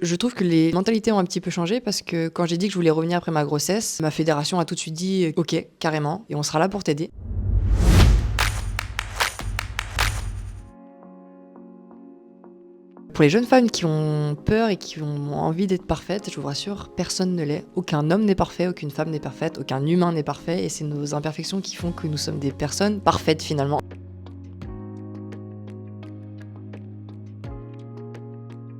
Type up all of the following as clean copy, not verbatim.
Je trouve que les mentalités ont un petit peu changé parce que quand j'ai dit que je voulais revenir après ma grossesse, ma fédération a tout de suite dit: «OK, carrément et on sera là pour t'aider». Pour les jeunes femmes qui ont peur et qui ont envie d'être parfaites, je vous rassure, personne ne l'est. Aucun homme n'est parfait, aucune femme n'est parfaite, aucun humain n'est parfait et c'est nos imperfections qui font que nous sommes des personnes parfaites finalement.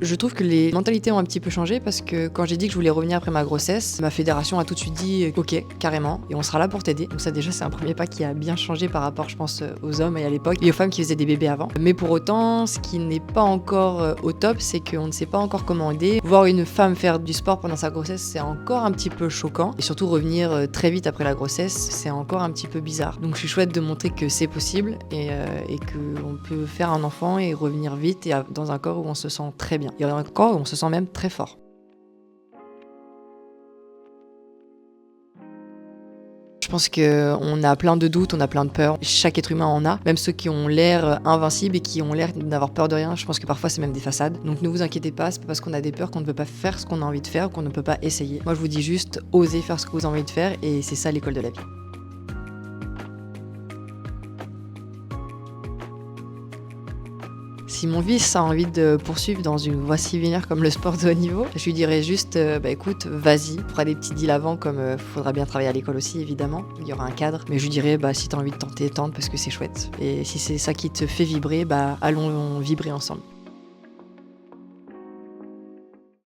Je trouve que les mentalités ont un petit peu changé parce que quand j'ai dit que je voulais revenir après ma grossesse, ma fédération a tout de suite dit: «OK, carrément et on sera là pour t'aider». Donc ça déjà c'est un premier pas qui a bien changé par rapport je pense, aux hommes et à l'époque et aux femmes qui faisaient des bébés avant. Mais pour autant, ce qui n'est pas encore, au top, c'est qu'on ne sait pas encore comment aider. Voir une femme faire du sport pendant sa grossesse, c'est encore un petit peu choquant et surtout revenir, très vite après la grossesse, c'est encore un petit peu bizarre. Donc je suis chouette de montrer que c'est possible et qu'on peut faire un enfant et revenir vite et dans un corps où on se sent très bien. Il y a un corps où on se sent même très fort. Je pense qu'on a plein de doutes, on a plein de peurs. Chaque être humain en a, même ceux qui ont l'air invincibles et qui ont l'air d'avoir peur de rien. Je pense que parfois c'est même des façades. Donc ne vous inquiétez pas, c'est pas parce qu'on a des peurs qu'on ne peut pas faire ce qu'on a envie de faire, qu'on ne peut pas essayer. Moi je vous dis juste, osez faire ce que vous avez envie de faire et c'est ça l'école de la vie. Si mon fils a envie de poursuivre dans une voie similaire comme le sport de haut niveau, je lui dirais juste, bah écoute, vas-y, on fera des petits deals avant comme, faudra bien travailler à l'école aussi évidemment, il y aura un cadre. Mais je lui dirais, bah si t'as envie de tenter, tente parce que c'est chouette. Et si c'est ça qui te fait vibrer, bah allons vibrer ensemble.